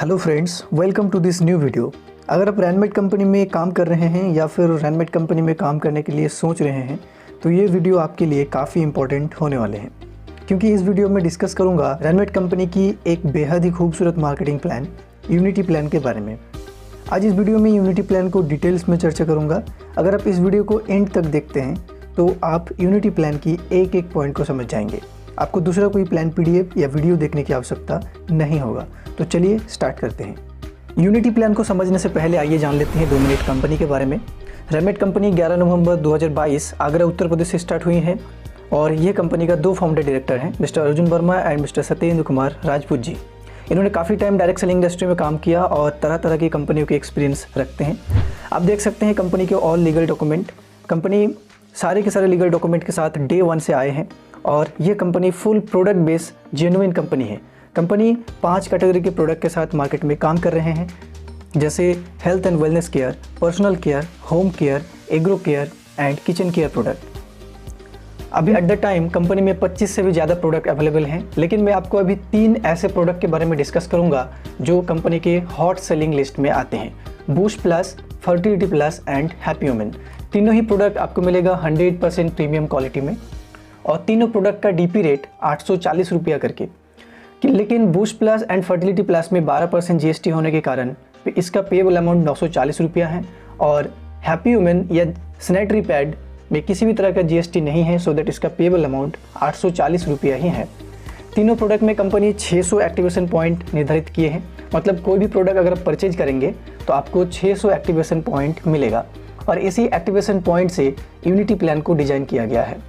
Hello friends, welcome to this new video. अगर आप रैनमेट company में काम कर रहे हैं या फिर रैनमेट कंपनी में काम करने के लिए सोच रहे हैं तो ये वीडियो आपके लिए काफ़ी इंपॉर्टेंट होने वाले हैं, क्योंकि इस वीडियो में डिस्कस करूंगा रैनमेट कंपनी की एक बेहद ही खूबसूरत मार्केटिंग प्लान यूनिटी प्लान के बारे में। आज इस वीडियो में यूनिटी प्लान को डिटेल्स में चर्चा करूँगा। अगर आप इस वीडियो को एंड तक देखते हैं तो आप यूनिटी प्लान की एक एक पॉइंट को समझ जाएंगे। आपको दूसरा कोई प्लान पीडीएफ या वीडियो देखने की आवश्यकता नहीं होगा। तो चलिए स्टार्ट करते हैं। यूनिटी प्लान को समझने से पहले आइए जान लेते हैं 2 मिनट कंपनी के बारे में। रैनमेट कंपनी 11 नवंबर 2022 आगरा उत्तर प्रदेश से स्टार्ट हुई है और ये कंपनी का 2 फाउंडर डायरेक्टर हैं, mister Arjun Verma and mister Satyendra Kumar Rajput ji. इन्होंने काफ़ी टाइम डायरेक्ट सेलिंग इंडस्ट्री में काम किया और तरह तरह की कंपनियों के एक्सपीरियंस रखते हैं। आप देख सकते हैं कंपनी के ऑल लीगल डॉक्यूमेंट। कंपनी सारे के सारे लीगल डॉक्यूमेंट के साथ डे 1 से आए हैं और ये company full product based genuine company है। कंपनी 5 कैटेगरी के प्रोडक्ट के साथ मार्केट में काम कर रहे हैं, जैसे health and wellness care, personal care, home care, agro care and kitchen care product. अभी एट द टाइम कंपनी में 25 से भी ज़्यादा प्रोडक्ट अवेलेबल हैं, लेकिन मैं आपको अभी 3 ऐसे प्रोडक्ट के बारे में डिस्कस करूंगा जो कंपनी के हॉट सेलिंग लिस्ट में आते हैं। Boost plus, fertility plus and happy women. तीनों ही प्रोडक्ट आपको मिलेगा 100% प्रीमियम क्वालिटी में और तीनों प्रोडक्ट का डीपी रेट 840 रुपया करके। लेकिन boost plus and fertility plus में 12% जीएसटी होने के कारण इसका पेएबल अमाउंट 940 रुपया है और हैप्पी वुमेन या सैनिटरी पैड में किसी भी तरह का जीएसटी नहीं है, सो दैट इसका पेएबल अमाउंट 840 रुपया ही है। तीनों प्रोडक्ट में कंपनी 600 एक्टिवेशन पॉइंट निर्धारित किए हैं। मतलब कोई भी प्रोडक्ट अगर आप परचेज करेंगे तो आपको 600 एक्टिवेशन पॉइंट मिलेगा और इसी एक्टिवेशन पॉइंट से यूनिटी प्लान को डिज़ाइन किया गया है।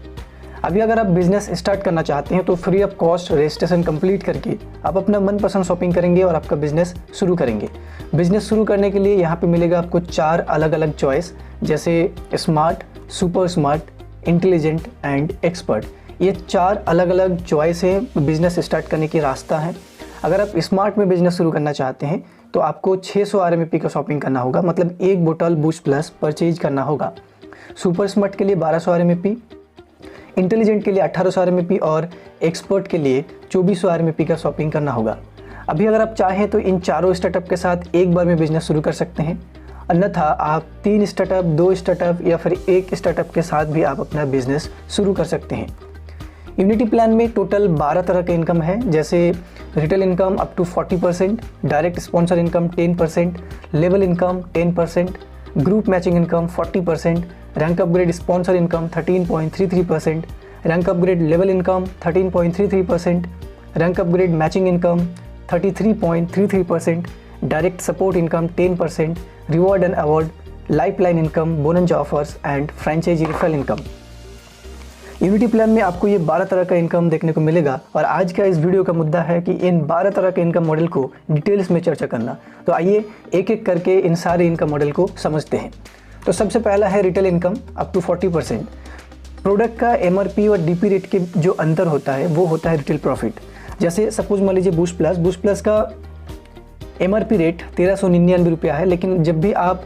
अभी अगर आप बिजनेस स्टार्ट करना चाहते हैं तो free of cost registration complete करके आप अपना मनपसंद शॉपिंग करेंगे और आपका बिजनेस शुरू करेंगे। बिजनेस शुरू करने के लिए यहाँ पे मिलेगा आपको 4 अलग अलग चॉइस, जैसे smart, super smart, intelligent and expert. ये 4 अलग अलग चॉइस है बिजनेस स्टार्ट करने की रास्ता है। अगर आप स्मार्ट में बिजनेस शुरू करना चाहते हैं तो आपको 600 RMP का शॉपिंग करना होगा, मतलब 1 बोतल बूस्ट प्लस परचेज करना होगा। सुपर स्मार्ट के लिए 1200 RMP, इंटेलिजेंट के लिए 1800 RMP और एक्सपर्ट के लिए 2400 RMP का शॉपिंग करना होगा। अभी अगर आप चाहें तो इन चारों स्टार्टअप के साथ एक बार में बिजनेस शुरू कर सकते हैं, अन्यथा आप 3 स्टार्टअप, 2 स्टार्टअप या फिर 1 स्टार्टअप के साथ भी आप अपना बिजनेस शुरू कर सकते हैं। यूनिटी प्लान में टोटल 12 तरह का इनकम है, जैसे retail income up to 40%, direct sponsor income 10%, level income 10%, group matching income 40%, rank upgrade sponsor income 13.33%, rank upgrade level income 13.33%, rank upgrade matching income 33.33%, direct support income 10%, reward and award, lifeline income, bonus offers and franchise referral income. Unity plan में आपको ये 12 तरह का income देखने को मिलेगा और आज का इस वीडियो का मुद्दा है कि इन 12 तरह के इनकम मॉडल को डिटेल्स में चर्चा करना। तो आइए एक एक करके इन सारे इनकम मॉडल को समझते हैं। तो सबसे पहला है retail income up to 40%। Product का MRP और DP रेट के जो अंतर होता है वो होता है रिटेल प्रॉफिट। जैसे सपोज मान लीजिए बूस्ट प्लस का MRP रेट 1399 रुपया है, लेकिन जब भी आप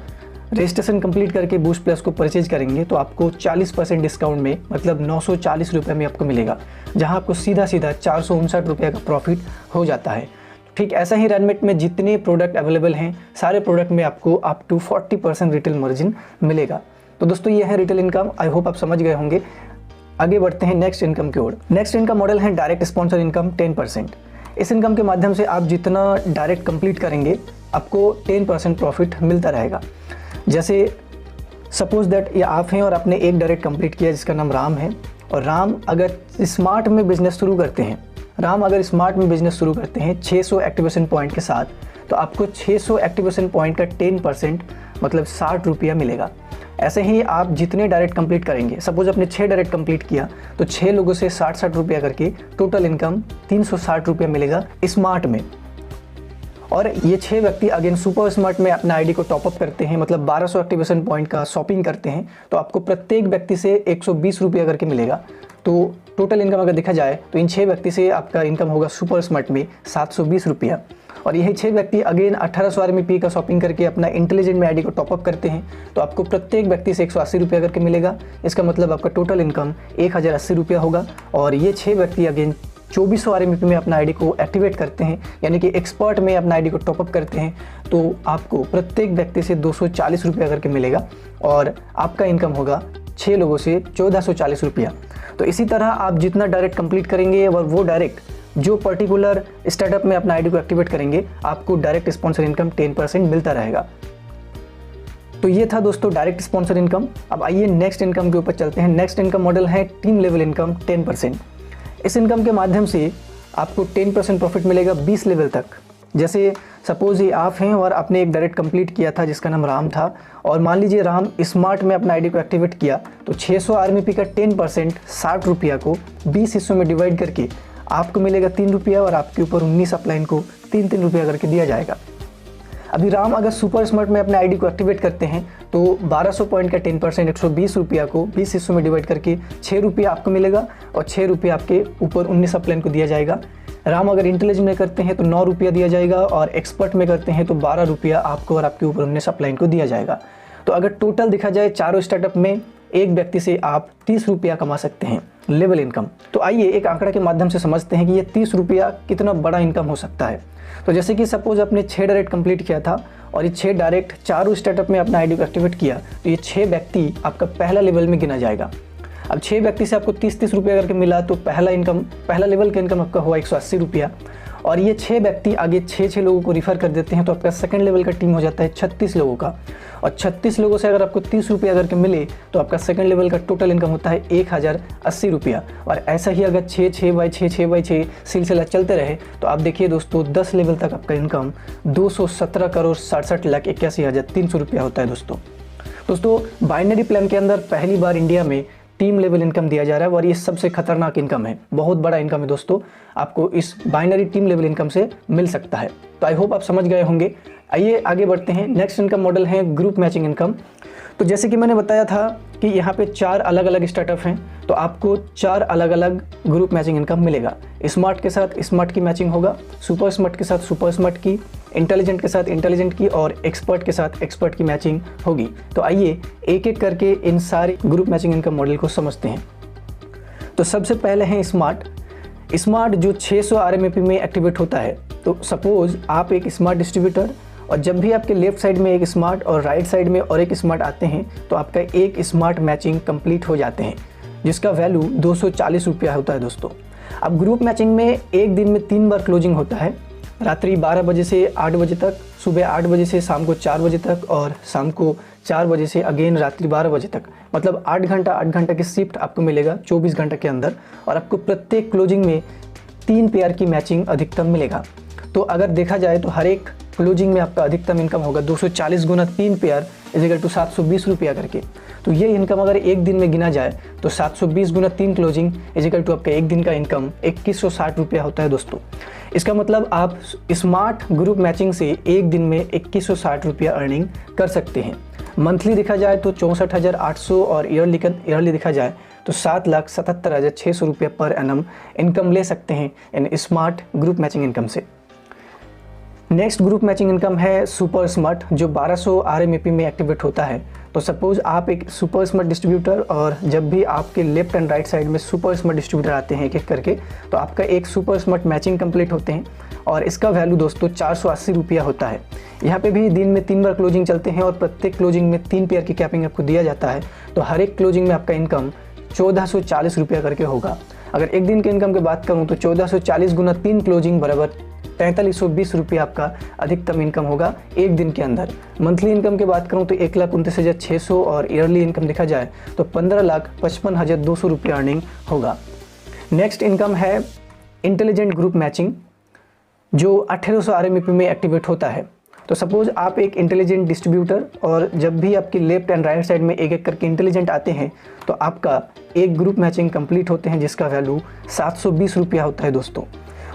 रजिस्ट्रेशन कंप्लीट करके बूस्ट प्लस को परचेज करेंगे तो आपको 40% डिस्काउंट में, मतलब 940 रुपये में आपको मिलेगा, जहां आपको सीधा 459 रुपये का प्रॉफिट हो जाता है। ठीक ऐसा ही रैनमेट में जितने प्रोडक्ट अवेलेबल हैं सारे प्रोडक्ट में आपको अप टू 40% रिटेल मार्जिन मिलेगा। तो दोस्तों ये है रिटेल इनकम। आई होप आप समझ गए होंगे। आगे बढ़ते हैं नेक्स्ट इनकम की ओर। नेक्स्ट इनकम मॉडल है डायरेक्ट स्पॉन्सर इनकम 10%। इस इनकम के माध्यम से आप जितना डायरेक्ट कंप्लीट करेंगे आपको 10% प्रॉफिट मिलता रहेगा। जैसे सपोज दैट ये आप हैं और आपने एक डायरेक्ट कंप्लीट किया जिसका नाम राम है, और राम अगर स्मार्ट में बिजनेस शुरू करते हैं 600 एक्टिवेशन पॉइंट के साथ, तो आपको 600 एक्टिवेशन पॉइंट का 10% मतलब 60 रुपया मिलेगा। ऐसे ही आप जितने डायरेक्ट कंप्लीट करेंगे, सपोज आपने 6 डायरेक्ट कंप्लीट किया तो 6 लोगों से 60 रुपया करके टोटल इनकम 360 रुपया मिलेगा स्मार्ट में। और ये 6 व्यक्ति अगेन सुपर स्मार्ट में अपना आईडी को टॉपअप करते हैं, मतलब 1200 एक्टिवेशन पॉइंट का शॉपिंग करते हैं, तो आपको प्रत्येक व्यक्ति से 120 रुपया करके मिलेगा। तो टोटल इनकम अगर देखा जाए तो इन 6 व्यक्ति से आपका इनकम होगा सुपर स्मार्ट में 720 रुपया। और यही 6 व्यक्ति अगेन 1800 RMP का शॉपिंग करके अपना इंटेलिजेंट में आईडी को टॉपअप करते हैं, तो आपको प्रत्येक व्यक्ति से 180 रुपया करके मिलेगा। इसका मतलब आपका टोटल इनकम 1080 रुपया होगा। और ये 6 व्यक्ति अगेन 2400 RMP में अपना आईडी को एक्टिवेट करते हैं, यानी कि एक्सपर्ट में अपना आईडी को टॉपअप करते हैं, तो आपको प्रत्येक व्यक्ति से 240 रुपया करके मिलेगा और आपका इनकम होगा 6 लोगों से 1440 रुपया। तो इसी तरह आप जितना डायरेक्ट कंप्लीट करेंगे और वो डायरेक्ट जो पर्टिकुलर स्टार्टअप में अपना आईडी को एक्टिवेट करेंगे, आपको डायरेक्ट स्पॉन्सर इनकम 10% मिलता रहेगा। तो ये था दोस्तों डायरेक्ट स्पॉन्सर इनकम। अब आइए नेक्स्ट इनकम के ऊपर चलते हैं। नेक्स्ट इनकम मॉडल है टीम लेवल इनकम 10%। इस इनकम के माध्यम से आपको 10% प्रॉफिट मिलेगा 20 लेवल तक। जैसे सपोज ये आप हैं और आपने एक डायरेक्ट कंप्लीट किया था जिसका नाम राम था, और मान लीजिए राम स्मार्ट में अपना आईडी को एक्टिवेट किया, तो 600 RMP का 10% 60 रुपया को 20 हिस्सों में डिवाइड करके आपको मिलेगा 3 रुपया और आपके ऊपर 19 अपलाइन को 3-3 रुपया करके दिया जाएगा। अभी राम अगर सुपर स्मार्ट में अपने आईडी को एक्टिवेट करते हैं तो 1200 पॉइंट का 10% 120 रुपया को 20 हिस्सों में डिवाइड करके 6 रुपया आपको मिलेगा और 6 रुपया आपके ऊपर 19 अपलाइन को दिया जाएगा। राम अगर इंटेलिजेंट में करते हैं तो 9 रुपया दिया जाएगा और एक्सपर्ट में करते हैं तो 12 रुपया आपको और आपके ऊपर 19 अपलाइन को दिया जाएगा। तो अगर टोटल देखा जाए चारों स्टार्टअप में एक व्यक्ति से आप 30 रुपया कमा सकते हैं लेवल इनकम। तो आइए एक आंकड़ा के माध्यम से समझते हैं कि ये 30 रुपया कितना बड़ा इनकम हो सकता है। तो जैसे कि सपोज आपने 6 डायरेक्ट कंप्लीट किया था और ये 6 डायरेक्ट चारों स्टार्टअप में अपना आईडी को एक्टिवेट किया, तो ये 6 व्यक्ति आपका पहला लेवल में गिना जाएगा। अब 6 व्यक्ति से आपको 30-30 रुपया करके मिला, तो पहला लेवल का इनकम आपका हुआ 180 रुपया। और ये 6 व्यक्ति आगे 6 लोगों को रिफ़र कर देते हैं, तो आपका सेकंड लेवल का टीम हो जाता है 36 लोगों का। और 36 लोगों से अगर आपको 30 रुपया करके मिले तो आपका सेकंड लेवल का टोटल इनकम होता है 1080 रुपया। और ऐसा ही अगर 6x6 सिलसिला चलते रहे तो आप देखिए दोस्तों 10 लेवल तक आपका इनकम 217,67,81,300 रुपया होता है दोस्तों बाइनरी प्लान के अंदर पहली बार इंडिया में टीम लेवल इनकम दिया जा रहा है और ये सबसे खतरनाक इनकम है, बहुत बड़ा इनकम है दोस्तों, आपको इस बाइनरी टीम लेवल इनकम से मिल सकता है। तो आई होप आप समझ गए होंगे। आइए आगे बढ़ते हैं। नेक्स्ट इनकम मॉडल है ग्रुप मैचिंग इनकम। तो जैसे कि मैंने बताया था कि यहाँ पे 4 अलग अलग स्टार्टअप हैं, तो आपको 4 अलग अलग ग्रुप मैचिंग इनकम मिलेगा। स्मार्ट के साथ स्मार्ट की मैचिंग होगा, सुपर स्मार्ट के साथ सुपर स्मार्ट की, इंटेलिजेंट के साथ इंटेलिजेंट की और एक्सपर्ट के साथ एक्सपर्ट की मैचिंग होगी। तो आइए एक एक करके इन सारे ग्रुप मैचिंग इनकम मॉडल को समझते हैं। तो सबसे पहले है स्मार्ट जो 600 RMP में एक्टिवेट होता है। तो सपोज आप एक स्मार्ट डिस्ट्रीब्यूटर, और जब भी आपके लेफ्ट साइड में एक स्मार्ट और राइट साइड में और एक स्मार्ट आते हैं तो आपका एक स्मार्ट मैचिंग कंप्लीट हो जाते हैं, जिसका वैल्यू 240 रुपया होता है दोस्तों। अब ग्रुप मैचिंग में एक दिन में 3 बार क्लोजिंग होता है, रात्रि 12 बजे से 8 बजे तक, सुबह 8 बजे से शाम को 4 बजे तक और शाम को 4 बजे से अगेन रात्रि 12 बजे तक। मतलब 8 घंटा की शिफ्ट आपको मिलेगा 24 घंटे के अंदर, और आपको प्रत्येक क्लोजिंग में 3 पेयर की मैचिंग अधिकतम मिलेगा। तो अगर देखा जाए तो हर एक क्लोजिंग में आपका अधिकतम इनकम होगा 240 गुना 3 पेयर इजिकल टू 720 रुपया करके। तो ये इनकम अगर एक दिन में गिना जाए तो 720 गुना 3 क्लोजिंग इजिकल टू आपका एक दिन का इनकम 2160 रुपया होता है दोस्तों। इसका मतलब आप स्मार्ट ग्रुप मैचिंग से एक दिन में 2160 रुपया अर्निंग कर सकते हैं। मंथली देखा जाए तो 64,800 और ईयरली देखा जाए तो 7,77,600 रुपया पर एनम इनकम ले सकते हैं इन स्मार्ट ग्रुप मैचिंग इनकम से। नेक्स्ट ग्रुप मैचिंग इनकम है सुपर स्मार्ट, जो 1200 RMP में एक्टिवेट होता है। तो सपोज आप एक सुपर स्मार्ट डिस्ट्रीब्यूटर, और जब भी आपके लेफ्ट एंड राइट साइड में सुपर स्मार्ट डिस्ट्रीब्यूटर आते हैं एक एक करके, तो आपका एक सुपर स्मार्ट मैचिंग कंप्लीट होते हैं और इसका वैल्यू दोस्तों 480 रुपया होता है। यहाँ पे भी दिन में 3 बार क्लोजिंग चलते हैं और प्रत्येक क्लोजिंग में 3 पेयर की कैपिंग आपको दिया जाता है। तो हर एक क्लोजिंग में आपका इनकम 1440 रुपया करके होगा। अगर एक दिन के इनकम की बात करूँ तो 1440 गुना 3 क्लोजिंग बराबर 4320 रुपये आपका अधिकतम इनकम होगा एक दिन के अंदर। मंथली इनकम की बात करूं तो 1,29,600 और ईयरली इनकम देखा जाए तो 15,55,200 रुपये अर्निंग होगा। नेक्स्ट इनकम है इंटेलिजेंट ग्रुप मैचिंग, जो 1800 RMP में एक्टिवेट होता है। तो सपोज आप एक इंटेलिजेंट डिस्ट्रीब्यूटर, और जब भी आपकी लेफ्ट एंड राइट साइड में एक एक करके इंटेलिजेंट आते हैं तो आपका एक ग्रुप मैचिंग कंप्लीट होते हैं, जिसका वैल्यू 720 रुपया होता है दोस्तों।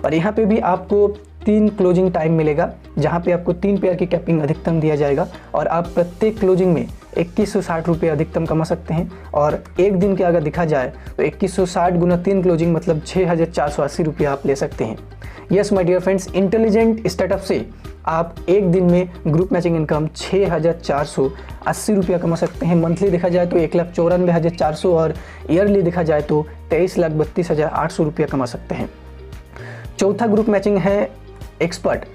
और यहाँ पे भी आपको 3 क्लोजिंग टाइम मिलेगा, जहाँ पे आपको 3 पेयर की कैपिंग अधिकतम दिया जाएगा और आप प्रत्येक क्लोजिंग में 2160 रुपये अधिकतम कमा सकते हैं। और एक दिन के अगर देखा जाए तो 2160 गुना 3 क्लोजिंग मतलब 6,480 रुपये आप ले सकते हैं। Yes my dear friends, intelligent startup से आप एक दिन में ग्रुप मैचिंग इनकम 6,480 रुपया कमा सकते हैं। मंथली देखा जाए तो 1,94,400 और ईयरली देखा जाए तो 23,32,800 रुपया कमा सकते हैं। चौथा ग्रुप मैचिंग है एक्सपर्ट,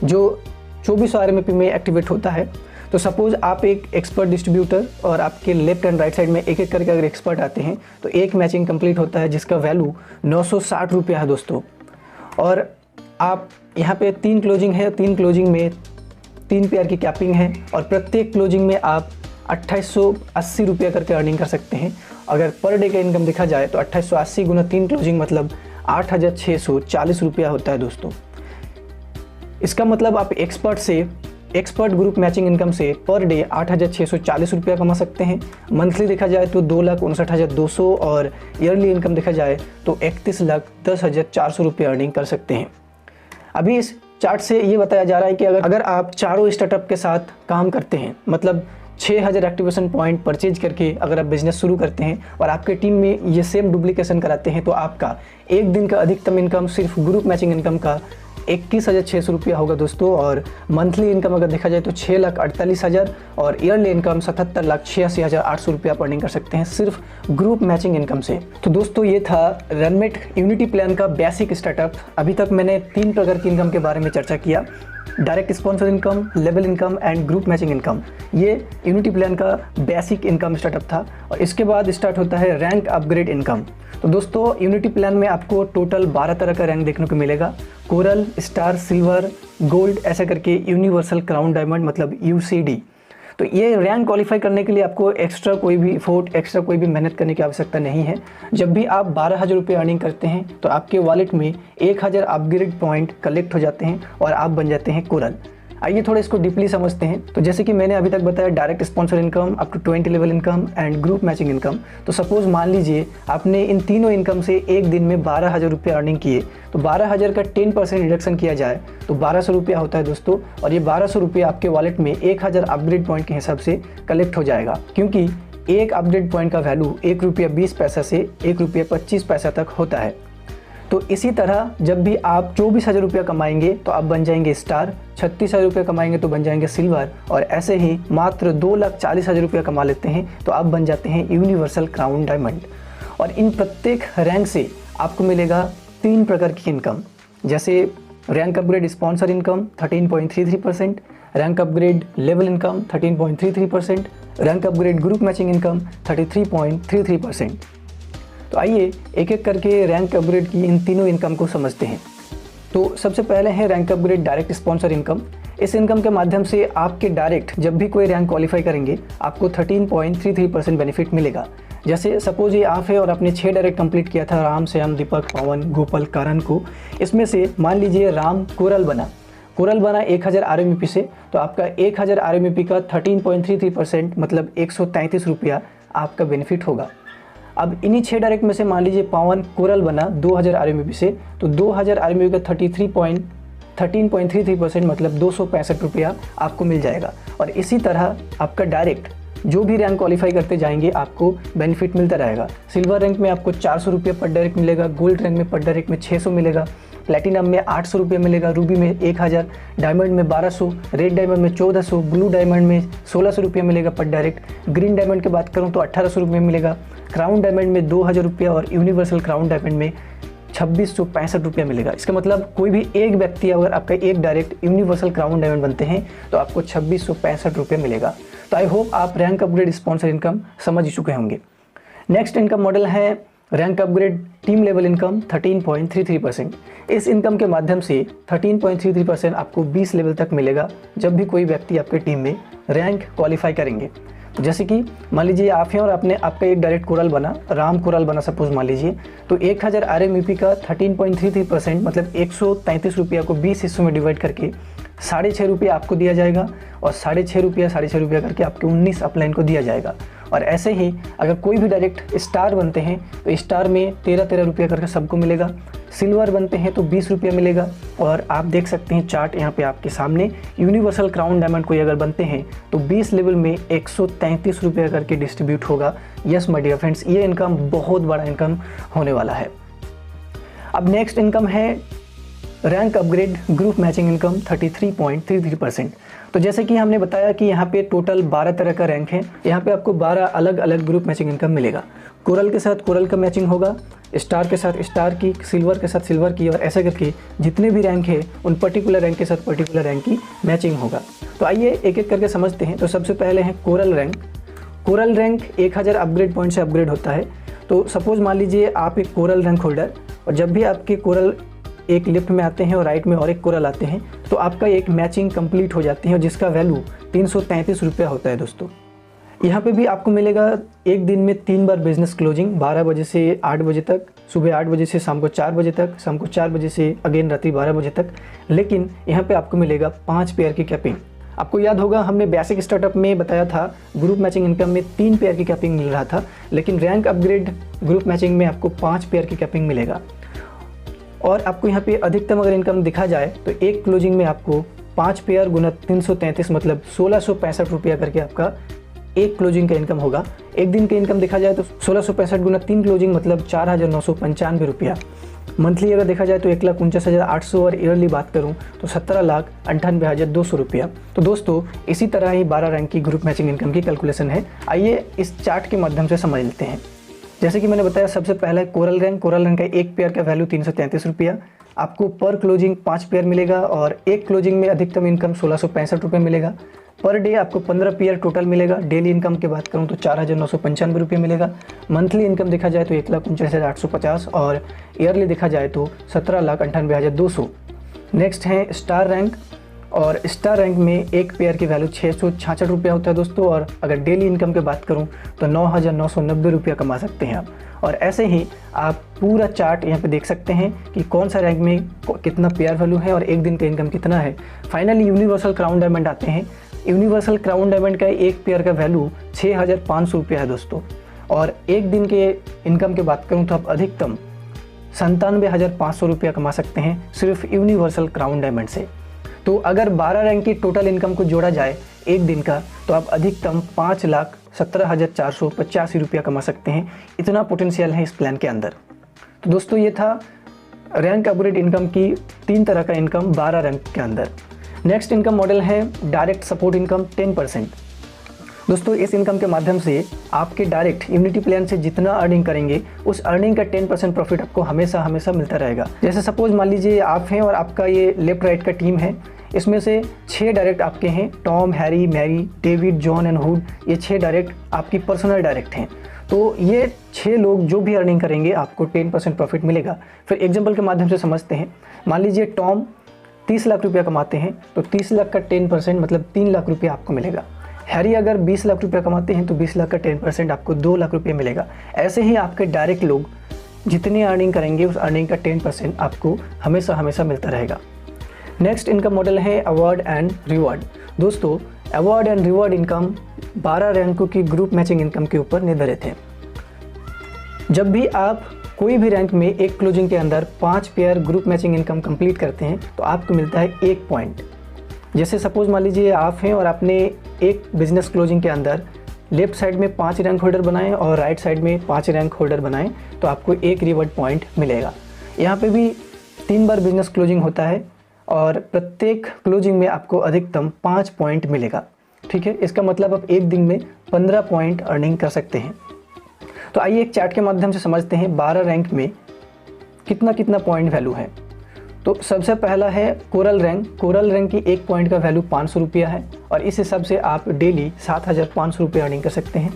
जो 2400 RMP में एक्टिवेट होता है। तो सपोज आप एक एक्सपर्ट डिस्ट्रीब्यूटर और आपके लेफ्ट एंड राइट साइड में एक एक करके अगर एक्सपर्ट आते हैं तो एक मैचिंग कंप्लीट होता है जिसका वैल्यू 960 रुपया है दोस्तों। और आप यहाँ पे 3 क्लोजिंग है, 3 क्लोजिंग में 3 पेयर की कैपिंग है और प्रत्येक क्लोजिंग में आप 2880 रुपया करके अर्निंग कर सकते हैं। अगर पर डे का इनकम देखा जाए तो 2880 गुना 3 क्लोजिंग मतलब 8640 रुपया होता है दोस्तों। इसका मतलब आप एक्सपर्ट ग्रुप मैचिंग इनकम से पर डे 8640 रुपया कमा सकते हैं। मंथली देखा जाए तो 2,59,200 और ईयरली इनकम देखा जाए तो 31,10,400 रुपया अर्निंग कर सकते हैं। अभी इस चार्ट से ये बताया जा रहा है कि अगर आप चारों स्टार्टअप के साथ काम करते हैं, मतलब 6000 एक्टिवेशन पॉइंट परचेज करके अगर आप बिजनेस शुरू करते हैं और आपके टीम में ये सेम डुप्लीकेशन कराते हैं, तो आपका एक दिन का अधिकतम इनकम सिर्फ ग्रुप मैचिंग इनकम का 21,600 रुपया होगा दोस्तों। और मंथली इनकम अगर देखा जाए तो 6,48,000 और ईयरली इनकम 77,86,800 रुपया आप अर्निंग कर सकते हैं सिर्फ ग्रुप मैचिंग इनकम से। तो दोस्तों ये था रनमेट यूनिटी प्लान का बेसिक स्टार्टअप। अभी तक मैंने 3 प्रकार की इनकम के बारे में चर्चा किया, direct sponsor income, level income and group matching income. ये यूनिटी प्लान का बेसिक इनकम स्टार्टअप था। और इसके बाद स्टार्ट होता है रैंक अपग्रेड इनकम। तो दोस्तों यूनिटी प्लान में आपको टोटल 12 तरह का रैंक देखने को मिलेगा, कोरल, स्टार, सिल्वर, गोल्ड, ऐसा करके यूनिवर्सल क्राउन डायमंड मतलब UCD। तो ये रैंक क्वालिफाई करने के लिए आपको एक्स्ट्रा कोई भी एफर्ट, एक्स्ट्रा कोई भी मेहनत करने की आवश्यकता नहीं है। जब भी आप 12,000 रुपये अर्निंग करते हैं तो आपके वॉलेट में 1000 अपग्रेड पॉइंट कलेक्ट हो जाते हैं और आप बन जाते हैं कोरल। आइए थोड़ा इसको डीपली समझते हैं। तो जैसे कि मैंने अभी तक बताया direct sponsor income up to 20 level income and group matching income. तो सपोज मान लीजिए आपने इन तीनों इनकम से एक दिन में 12,000 रुपये अर्निंग किए, तो 12,000 का 10% रिडक्शन किया जाए तो 1200 रुपया होता है दोस्तों। और ये 1200 रुपये आपके वॉलेट में 1000 अपग्रेड पॉइंट के हिसाब से कलेक्ट हो जाएगा, क्योंकि एक अपग्रेड पॉइंट का वैल्यू 1 रुपया 20 पैसा से 1 रुपया 25 पैसा तक होता है। तो इसी तरह जब भी आप 24,000 रुपया कमाएंगे तो आप बन जाएंगे स्टार, 36,000 रुपया कमाएंगे तो बन जाएंगे सिल्वर, और ऐसे ही मात्र 2,40,000 रुपया कमा लेते हैं तो आप बन जाते हैं यूनिवर्सल क्राउन डायमंड। और इन प्रत्येक रैंक से आपको मिलेगा 3 प्रकार की इनकम, जैसे rank upgrade sponsor income 13.33%, rank upgrade level income 13.33%, rank upgrade group matching income 33.33%। तो आइए एक एक करके रैंक अपग्रेड की इन तीनों इनकम को समझते हैं। तो सबसे पहले है rank upgrade direct sponsor income. इस इनकम के माध्यम से आपके डायरेक्ट जब भी कोई रैंक क्वालिफाई करेंगे आपको 13.33% बेनिफिट मिलेगा। जैसे सपोज ये आप है और आपने 6 डायरेक्ट कंप्लीट किया था राम, श्याम, दीपक, पवन, गोपाल, करण को। इसमें से मान लीजिए राम कोरल बना 1000 RMP से, तो आपका 1000 RMP का 13.33% मतलब 133 रुपया आपका बेनिफिट होगा। अब इन्हीं 6 डायरेक्ट में से मान लीजिए पवन कोरल बना 2000 RMP से, तो 2000 RMP का 13.33% मतलब 265 रुपया आपको मिल जाएगा। और इसी तरह आपका डायरेक्ट जो भी रैंक क्वालिफाई करते जाएंगे आपको बेनिफिट मिलता रहेगा। सिल्वर रैंक में आपको 400 रुपये पर डायरेक्ट मिलेगा, गोल्ड रैंक में पर डायरेक्ट में 600 मिलेगा, प्लेटिनम में 800 रुपये मिलेगा, रूबी में 1000, डायमंड में 1200, रेड डायमंड में 1400, ब्लू डायमंड में 1600 रुपये मिलेगा पर डायरेक्ट, ग्रीन डायमंड की बात करूँ तो 1800 रुपये मिलेगा, क्राउन डायमंड में 2000 रुपया और यूनिवर्सल क्राउन डायमंड में 2665 रुपया मिलेगा। इसका मतलब कोई भी एक व्यक्ति अगर आपका एक डायरेक्ट यूनिवर्सल क्राउन डायमंड बनते हैं तो आपको 2665 रुपया मिलेगा। तो आई होप आप रैंक अपग्रेड स्पॉन्सर इनकम समझ चुके होंगे। नेक्स्ट इनकम मॉडल है rank upgrade team level income 13.33%। इस इनकम के माध्यम से 13.33% आपको 20 लेवल तक मिलेगा जब भी कोई व्यक्ति आपके टीम में रैंक क्वालिफाई करेंगे। जैसे कि मान लीजिए आप हैं और आपका एक डायरेक्ट कोरल बना, राम कोरल बना सपोज मान लीजिए, तो 1000 RMP का 13.33% मतलब 133 रुपया को 20 हिस्सों में डिवाइड करके 6.5 रुपया आपको दिया जाएगा और 6.5 रुपया करके आपके 19 अपलाइन को दिया जाएगा। और ऐसे ही अगर कोई भी डायरेक्ट स्टार बनते हैं तो स्टार में 13 रुपया करके सबको मिलेगा, सिल्वर बनते हैं तो 20 रुपया मिलेगा। और आप देख सकते हैं चार्ट यहाँ पे आपके सामने, यूनिवर्सल क्राउन डायमंड कोई अगर बनते हैं तो 20 लेवल में 133 रुपया करके डिस्ट्रीब्यूट होगा। यस माय डियर फ्रेंड्स, ये इनकम बहुत बड़ा इनकम होने वाला है। अब नेक्स्ट इनकम है rank upgrade group matching income 33.33%। तो जैसे कि हमने बताया कि यहाँ पे टोटल 12 तरह का रैंक है। यहाँ पे आपको 12 अलग अलग ग्रुप मैचिंग इनकम मिलेगा। कोरल के साथ कोरल का मैचिंग होगा, स्टार के साथ स्टार की, सिल्वर के साथ सिल्वर की, और ऐसे करके जितने भी रैंक है उन पर्टिकुलर रैंक के साथ पर्टिकुलर रैंक की मैचिंग होगा। तो आइए एक एक करके समझते हैं। तो सबसे पहले है coral rank. Coral rank 1000 upgrade point से अपग्रेड होता है। तो सपोज़ मान लीजिए आप एक कोरल रैंक होल्डर, और जब भी आपके कोरल एक लेफ्ट में आते हैं और राइट में और एक कोरल आते हैं तो आपका एक मैचिंग कंप्लीट हो जाती है, और जिसका वैल्यू 333 रुपया होता है दोस्तों। यहाँ पे भी आपको मिलेगा एक दिन में 3 बार बिजनेस क्लोजिंग, 12 बजे से 8 बजे तक, सुबह 8 बजे से शाम को 4 बजे तक, शाम को 4 बजे से अगेन रात्रि 12 बजे तक। लेकिन यहाँ पे आपको मिलेगा 5 पेयर की कैपिंग। आपको याद होगा हमने बेसिक स्टार्टअप में बताया था ग्रुप मैचिंग इनकम में 3 पेयर की कैपिंग मिल रहा था, लेकिन रैंक अपग्रेड ग्रुप मैचिंग में आपको 5 पेयर की कैपिंग मिलेगा। और आपको यहाँ पे अधिकतम अगर इनकम दिखा जाए तो एक क्लोजिंग में आपको 5 पेयर गुना 333 मतलब 1665 रुपया करके आपका एक क्लोजिंग का इनकम होगा। एक दिन का इनकम देखा जाए तो 1665 गुना 3 क्लोजिंग मतलब 4995 रुपया। मंथली अगर देखा जाए तो 1,49,800, और ईयरली बात करूं तो 17,98,200 रुपया। तो दोस्तों इसी तरह ही 12 रैंक की ग्रुप मैचिंग इनकम की कैलकुलेशन है। आइए इस चार्ट के माध्यम से समझ लेते हैं। जैसे कि मैंने बताया सबसे पहले कोरल रैंक। कोरल रैंक का एक पेयर का वैल्यू 333 रुपया। आपको पर क्लोजिंग 5 पेयर मिलेगा, और एक क्लोजिंग में अधिकतम इनकम 1665 रुपये मिलेगा। पर डे आपको 15 पेयर टोटल मिलेगा। डेली इनकम की बात करूं तो 4,995 रुपये मिलेगा। मंथली इनकम देखा जाए तो 1,49,850, और ईयरली देखा जाए तो 17,98,200। नेक्स्ट है स्टार रैंक, और स्टार रैंक में एक पेयर की वैल्यू 666 रुपया होता है दोस्तों। और अगर डेली इनकम की बात करूं तो 9,990 रुपया कमा सकते हैं आप। और ऐसे ही आप पूरा चार्ट यहाँ पे देख सकते हैं कि कौन सा रैंक में कितना पेयर वैल्यू है और एक दिन का इनकम कितना है। फाइनली यूनिवर्सल क्राउन डायमंड आते हैं। यूनिवर्सल क्राउन डायमंड का एक पेयर का वैल्यू 6,500 रुपया है दोस्तों। और एक दिन के इनकम की बात करूँ तो आप अधिकतम 97,500 रुपया कमा सकते हैं सिर्फ यूनिवर्सल क्राउन डायमंड से। तो अगर 12 रैंक की टोटल इनकम को जोड़ा जाए एक दिन का तो आप अधिकतम 5,17,485 रुपया कमा सकते हैं। इतना पोटेंशियल है इस प्लान के अंदर। तो दोस्तों ये था रैंक अपग्रेड इनकम की 3 तरह का इनकम 12 रैंक के अंदर। नेक्स्ट इनकम मॉडल है डायरेक्ट सपोर्ट इनकम 10%। दोस्तों इस इनकम के माध्यम से आपके डायरेक्ट यूनिटी प्लान से जितना अर्निंग करेंगे उस अर्निंग का 10% प्रॉफिट आपको हमेशा हमेशा मिलता रहेगा। जैसे सपोज मान लीजिए आप हैं और आपका ये लेफ्ट राइट का टीम है, इसमें से 6 डायरेक्ट आपके हैं, Tom, Harry, Mary, David, John and Hood. ये 6 डायरेक्ट आपकी पर्सनल डायरेक्ट हैं। तो ये 6 लोग जो भी अर्निंग करेंगे आपको 10% प्रॉफिट मिलेगा। फिर एग्जाम्पल के माध्यम से समझते हैं। मान लीजिए टॉम 30 लाख रुपया कमाते हैं तो 30 लाख का 10% मतलब 3 लाख रुपया आपको मिलेगा। हैरी अगर 20 लाख रुपया कमाते हैं तो 20 लाख का 10% आपको 2 लाख रुपया मिलेगा। ऐसे ही आपके डायरेक्ट लोग जितनी अर्निंग करेंगे उस अर्निंग का 10% आपको हमेशा हमेशा मिलता रहेगा। नेक्स्ट इनकम मॉडल है अवार्ड एंड रिवॉर्ड। दोस्तों अवार्ड एंड रिवॉर्ड इनकम 12 रैंकों की ग्रुप मैचिंग इनकम के ऊपर निर्धारित है। जब भी आप कोई भी रैंक में एक क्लोजिंग के अंदर 5 pair group matching income complete करते हैं तो आपको मिलता है 1 पॉइंट। जैसे सपोज मान लीजिए आप हैं और आपने एक बिजनेस क्लोजिंग के अंदर लेफ्ट साइड में 5 रैंक होल्डर बनाएं और राइट साइड में 5 रैंक होल्डर बनाएं तो आपको 1 रिवॉर्ड पॉइंट मिलेगा। यहाँ पे भी 3 बार बिजनेस क्लोजिंग होता है और प्रत्येक क्लोजिंग में आपको अधिकतम 5 पॉइंट मिलेगा। ठीक है, इसका मतलब आप एक दिन में 15 पॉइंट अर्निंग कर सकते हैं। तो आइए एक चार्ट के माध्यम से समझते हैं 12 रैंक में कितना कितना पॉइंट वैल्यू है। तो सबसे पहला है कोरल रैंक। कोरल रैंक की 1 पॉइंट का वैल्यू 500 रुपया है और इस हिसाब से आप डेली 7,500 रुपये अर्निंग कर सकते हैं।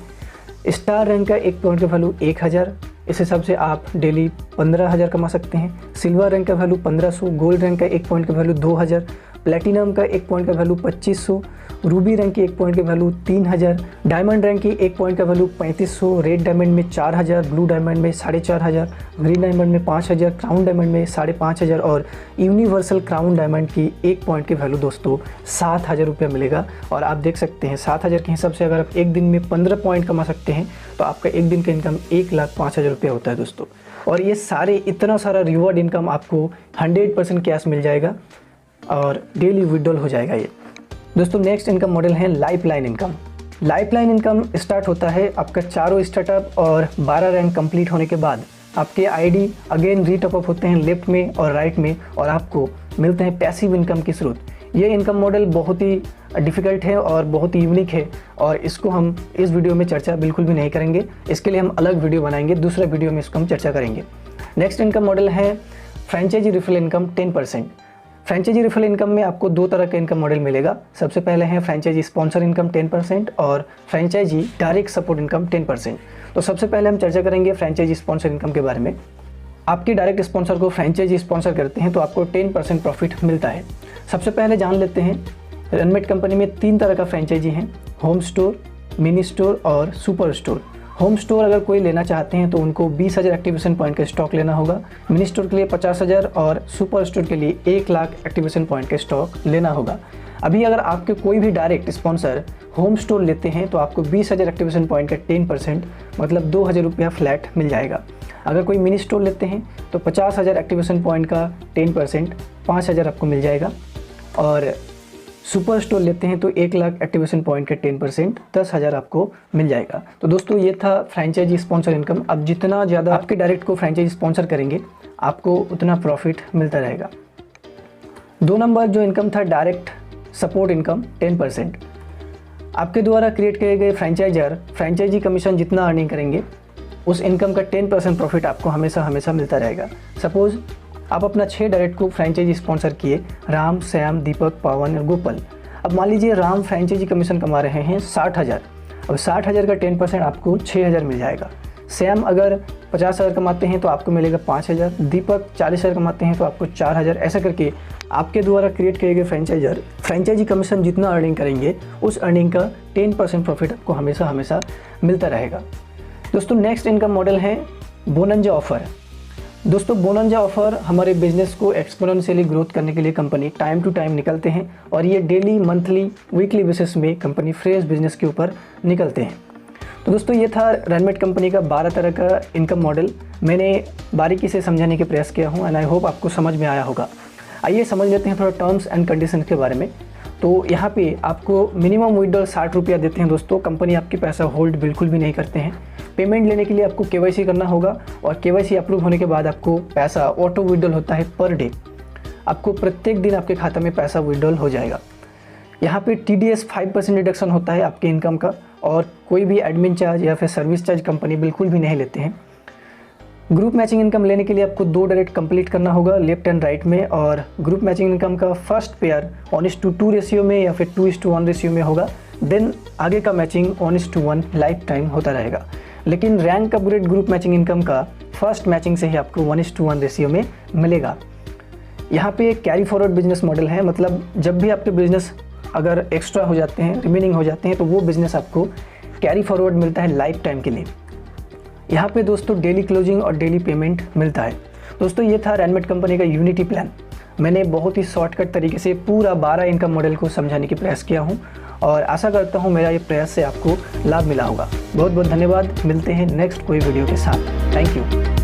स्टार रैंक का 1 पॉइंट का वैल्यू 1,000, इस हिसाब से आप डेली 15,000 कमा सकते हैं। सिल्वर रैंक का वैल्यू 1500, गोल्ड रैंक का 1 पॉइंट का वैल्यू 2,000, प्लेटिनम का 1 पॉइंट का वैल्यू 2,500, रूबी रैंक की 1 पॉइंट का वैल्यू 3,000, डायमंड रैंक की 1 पॉइंट का वैल्यू 3,500, रेड डायमंड में 4,000, ब्लू डायमंड में 4,500, ग्रीन डायमंड में 5,000, क्राउन डायमंड में 5,500 और यूनिवर्सल क्राउन डायमंड की 1 पॉइंट की वैल्यू दोस्तों 7,000 रुपया मिलेगा। और आप देख सकते हैं 7,000 के हिसाब से अगर आप एक दिन में 15 पॉइंट कमा सकते हैं तो आपका एक दिन का इनकम 1,05,000 रुपया होता है दोस्तों। और ये सारे इतना सारा रिवॉर्ड इनकम आपको 100% कैश मिल जाएगा और डेली विड्रॉल हो जाएगा ये दोस्तों। नेक्स्ट इनकम मॉडल है lifeline income. Lifeline income start होता है आपका चारों स्टार्टअप और 12 रैंक कंप्लीट होने के बाद आपके आईडी अगेन रीटॉप अप होते हैं लेफ्ट में और राइट में, और आपको मिलते हैं पैसिव इनकम के स्रोत। ये इनकम मॉडल बहुत ही डिफ़िकल्ट है और बहुत ही यूनिक है, और इसको हम इस वीडियो में चर्चा बिल्कुल भी नहीं करेंगे। इसके लिए हम अलग वीडियो बनाएंगे, दूसरे वीडियो में इसको हम चर्चा करेंगे। नेक्स्ट इनकम मॉडल है franchise referral income 10%। Franchise referral income में आपको दो तरह का इनकम मॉडल मिलेगा। सबसे पहले है फ्रेंचाइजी स्पॉन्सर इनकम 10% और फ्रेंचाइजी डायरेक्ट सपोर्ट इनकम 10%। तो सबसे पहले हम चर्चा करेंगे फ्रेंचाइजी स्पॉन्सर इनकम के बारे में। आपके डायरेक्ट स्पॉन्सर को फ्रेंचाइजी स्पॉन्सर करते हैं तो आपको 10% प्रॉफिट मिलता है। सबसे पहले जान लेते हैं, रनमेट कंपनी में 3 तरह का फ्रेंचाइजी है, होम स्टोर, मिनी स्टोर और सुपर स्टोर। होम स्टोर अगर कोई लेना चाहते हैं तो उनको 20,000 एक्टिवेशन पॉइंट का स्टॉक लेना होगा, मिनी स्टोर के लिए 50,000 और सुपर स्टोर के लिए 1 लाख एक्टिवेशन पॉइंट का स्टॉक लेना होगा। अभी अगर आपके कोई भी डायरेक्ट स्पॉन्सर होम स्टोर लेते हैं तो आपको 20,000 एक्टिवेशन पॉइंट का 10% मतलब 2,000 रुपया फ्लैट मिल जाएगा। अगर कोई मिनी स्टोर लेते हैं तो 50,000 एक्टिवेशन पॉइंट का 10% 5,000 आपको मिल जाएगा, और सुपर स्टोर लेते हैं तो 1 लाख एक्टिवेशन पॉइंट का 10% 10,000 आपको मिल जाएगा। तो दोस्तों ये था फ्रेंचाइजी स्पॉन्सर इनकम। अब जितना ज़्यादा आपके डायरेक्ट को फ्रेंचाइजी स्पॉन्सर करेंगे आपको उतना प्रॉफिट मिलता रहेगा। 2 नंबर जो इनकम था डायरेक्ट सपोर्ट इनकम 10%। आपके द्वारा क्रिएट किए गए फ्रेंचाइजर फ्रेंचाइजी कमीशन जितना अर्निंग करेंगे उस इनकम का 10% प्रॉफिट आपको हमेशा मिलता रहेगा। सपोज़ आप अपना 6 डायरेक्ट को फ्रेंचाइजी स्पॉन्सर किए, राम, श्याम, दीपक, पावन और गोपाल। अब मान लीजिए राम फ्रेंचाइजी कमीशन कमा रहे हैं 60,000, अब 60,000 का 10% आपको 6,000 मिल जाएगा। श्याम अगर 50,000 कमाते हैं तो आपको मिलेगा 5,000, दीपक 40,000 कमाते हैं तो आपको 4,000। ऐसा करके आपके द्वारा क्रिएट किए गए फ्रेंचाइजर फ्रेंचाइजी कमीशन जितना अर्निंग करेंगे उस अर्निंग का 10% प्रॉफिट आपको हमेशा मिलता रहेगा। दोस्तों नेक्स्ट इनकम मॉडल है बोनंजा ऑफर। दोस्तों बोनंजा ऑफर हमारे बिजनेस को एक्सपोनेंशियली ग्रोथ करने के लिए कंपनी टाइम टू टाइम निकलते हैं, और ये डेली, मंथली, वीकली बेसिस में कंपनी फ्रेश बिजनेस के ऊपर निकलते हैं। तो दोस्तों ये था रनमेट कंपनी का 12 तरह का इनकम मॉडल। मैंने बारीकी से समझाने के प्रयास किया हूँ एंड आई होप आपको समझ में आया होगा। आइए समझ लेते हैं थोड़ा टर्म्स एंड कंडीशन के बारे में। तो यहाँ पे आपको मिनिमम विड्रॉल 60 रुपया देते हैं दोस्तों। कंपनी आपकी पैसा होल्ड बिल्कुल भी नहीं करते हैं। पेमेंट लेने के लिए आपको KYC करना होगा, और KYC अप्रूव होने के बाद आपको पैसा ऑटो विड्रॉल होता है पर डे। आपको प्रत्येक दिन आपके खाता में पैसा विड्रॉल हो जाएगा। यहाँ पे TDS 5% रिडक्शन होता है आपके इनकम का, और कोई भी एडमिन चार्ज या फिर सर्विस चार्ज कंपनी बिल्कुल भी नहीं लेते हैं। ग्रुप मैचिंग इनकम लेने के लिए आपको 2 डायरेक्ट कंप्लीट करना होगा लेफ्ट एंड राइट में, और ग्रुप मैचिंग इनकम का फर्स्ट पेयर 1:2 रेशियो में या फिर 2:1 रेशियो में होगा। देन आगे का मैचिंग 1:1 लाइफ टाइम होता रहेगा। लेकिन rank upgrade group matching income का फर्स्ट मैचिंग से ही आपको 1:1 रेशियो में मिलेगा। यहाँ पे एक कैरी फॉरवर्ड बिजनेस मॉडल है, मतलब जब भी आपके बिजनेस अगर एक्स्ट्रा हो जाते हैं, रिमेनिंग हो जाते हैं, तो वो बिजनेस आपको कैरी फॉरवर्ड मिलता है लाइफ टाइम के लिए। यहाँ पे दोस्तों डेली क्लोजिंग और डेली पेमेंट मिलता है। दोस्तों ये था रनमेट कंपनी का यूनिटी प्लान। मैंने बहुत ही शॉर्टकट तरीके से पूरा 12 इनकम मॉडल को समझाने की प्रयास किया हूँ, और आशा करता हूँ मेरा ये प्रयास से आपको लाभ मिला होगा। बहुत बहुत धन्यवाद। मिलते हैं नेक्स्ट कोई वीडियो के साथ। Thank you.